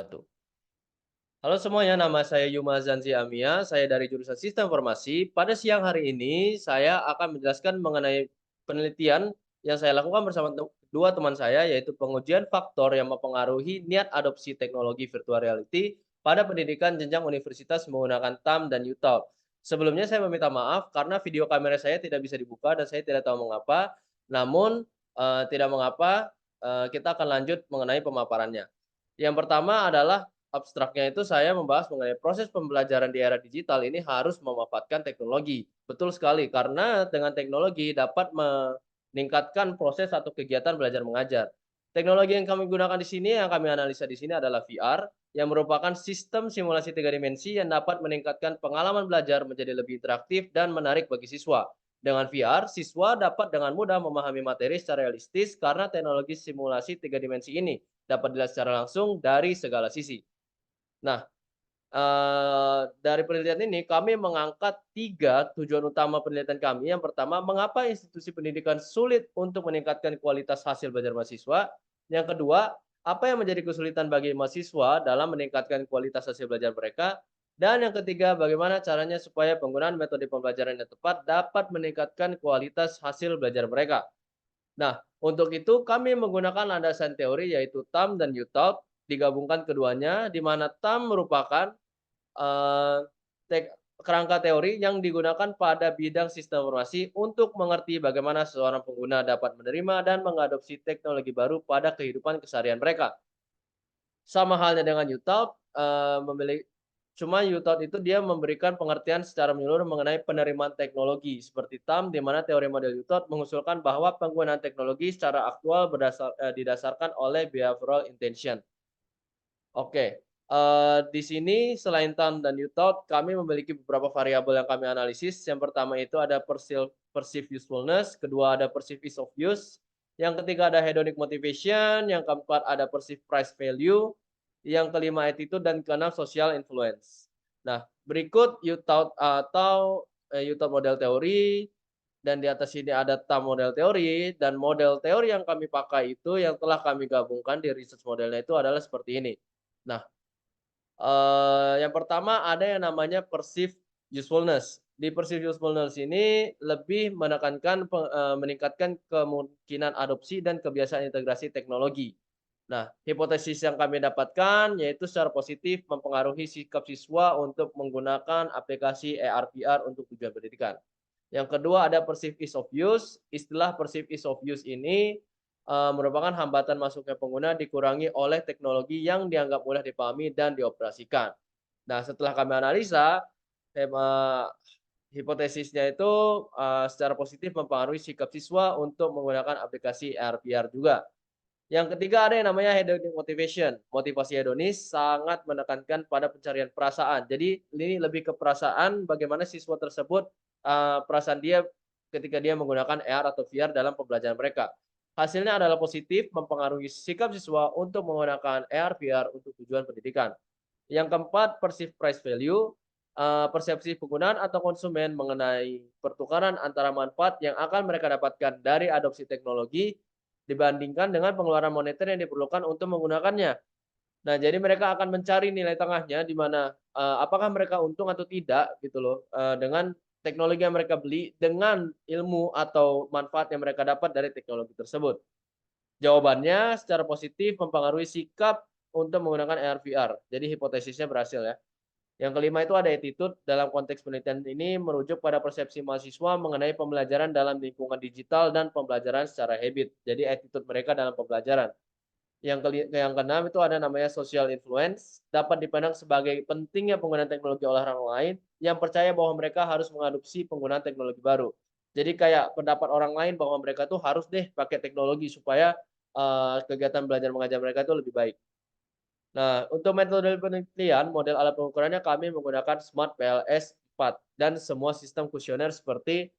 Satu. Halo semuanya, nama saya Yuma Zanzi Amia, saya dari jurusan Sistem Informasi. Pada siang hari ini, saya akan menjelaskan mengenai penelitian yang saya lakukan bersama dua teman saya, yaitu pengujian faktor yang mempengaruhi niat adopsi teknologi virtual reality pada pendidikan jenjang universitas menggunakan TAM dan UTOP. Sebelumnya saya meminta maaf karena video kamera saya tidak bisa dibuka dan saya tidak tahu mengapa. Namun, tidak mengapa, kita akan lanjut mengenai pemaparannya. Yang pertama adalah abstraknya itu saya membahas mengenai proses pembelajaran di era digital ini harus memanfaatkan teknologi. Betul sekali, karena dengan teknologi dapat meningkatkan proses atau kegiatan belajar mengajar. Teknologi yang kami gunakan di sini, yang kami analisa di sini adalah VR, yang merupakan sistem simulasi tiga dimensi yang dapat meningkatkan pengalaman belajar menjadi lebih interaktif dan menarik bagi siswa. Dengan VR, siswa dapat dengan mudah memahami materi secara realistis karena teknologi simulasi tiga dimensi ini dapat dilihat secara langsung dari segala sisi. Nah, dari penelitian ini kami mengangkat 3 tujuan utama penelitian kami. Yang pertama, mengapa institusi pendidikan sulit untuk meningkatkan kualitas hasil belajar mahasiswa. Yang kedua, apa yang menjadi kesulitan bagi mahasiswa dalam meningkatkan kualitas hasil belajar mereka. Dan yang ketiga, bagaimana caranya supaya penggunaan metode pembelajaran yang tepat dapat meningkatkan kualitas hasil belajar mereka. Nah, untuk itu kami menggunakan landasan teori yaitu TAM dan UTOP, digabungkan keduanya, di mana TAM merupakan Eee, kerangka teori yang digunakan pada bidang sistem informasi untuk mengerti bagaimana seorang pengguna dapat menerima dan mengadopsi teknologi baru pada kehidupan keseharian mereka. Sama halnya dengan UTOP, cuma UTOP itu dia memberikan pengertian secara menyeluruh mengenai penerimaan teknologi, seperti TAM, di mana teori model UTOP mengusulkan bahwa penggunaan teknologi secara aktual didasarkan oleh behavioral intention. Oke, di sini selain TAM dan UTOP, kami memiliki beberapa variabel yang kami analisis. Yang pertama itu ada perceived usefulness, kedua ada perceived ease of use, yang ketiga ada hedonic motivation, yang keempat ada perceived price value, yang kelima attitude, dan keenam social influence. Nah, berikut UTOP atau, UTOP model teori, dan di atas ini ada TAM model teori, dan model teori yang kami pakai itu yang telah kami gabungkan di research modelnya itu adalah seperti ini. Nah, yang pertama ada yang namanya perceived usefulness. Di perceived usefulness ini lebih menekankan meningkatkan kemungkinan adopsi dan kebiasaan integrasi teknologi. Nah, hipotesis yang kami dapatkan yaitu secara positif mempengaruhi sikap siswa untuk menggunakan aplikasi AR/VR untuk tujuan pendidikan. Yang kedua ada perceived ease of use. Istilah perceived ease of use ini merupakan hambatan masuknya pengguna dikurangi oleh teknologi yang dianggap mudah dipahami dan dioperasikan. Nah, setelah kami analisa, hipotesisnya itu secara positif mempengaruhi sikap siswa untuk menggunakan aplikasi AR/VR juga. Yang ketiga ada yang namanya hedonic motivation. Motivasi hedonis sangat menekankan pada pencarian perasaan. Jadi ini lebih ke perasaan bagaimana siswa tersebut, perasaan dia ketika dia menggunakan AR atau VR dalam pembelajaran mereka. Hasilnya adalah positif, mempengaruhi sikap siswa untuk menggunakan AR, VR untuk tujuan pendidikan. Yang keempat, perceived price value, persepsi penggunaan atau konsumen mengenai pertukaran antara manfaat yang akan mereka dapatkan dari adopsi teknologi dibandingkan dengan pengeluaran moneter yang diperlukan untuk menggunakannya. Nah, jadi mereka akan mencari nilai tengahnya di mana, apakah mereka untung atau tidak gitu loh, dengan teknologi yang mereka beli dengan ilmu atau manfaat yang mereka dapat dari teknologi tersebut. Jawabannya secara positif mempengaruhi sikap untuk menggunakan AR/VR. Jadi hipotesisnya berhasil ya. Yang kelima itu ada attitude. Dalam konteks penelitian ini merujuk pada persepsi mahasiswa mengenai pembelajaran dalam lingkungan digital dan pembelajaran secara habit. Jadi attitude mereka dalam pembelajaran. Yang keenam itu ada namanya social influence, dapat dipandang sebagai pentingnya penggunaan teknologi oleh orang lain yang percaya bahwa mereka harus mengadopsi penggunaan teknologi baru. Jadi kayak pendapat orang lain bahwa mereka tuh harus deh pakai teknologi supaya kegiatan belajar mengajar mereka itu lebih baik. Nah, untuk metode penelitian, model alat pengukurannya kami menggunakan Smart PLS 4 dan semua sistem kuesioner seperti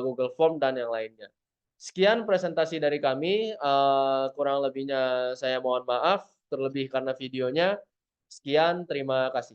Google Form dan yang lainnya. Sekian presentasi dari kami, kurang lebihnya saya mohon maaf, terlebih karena videonya. Sekian, terima kasih.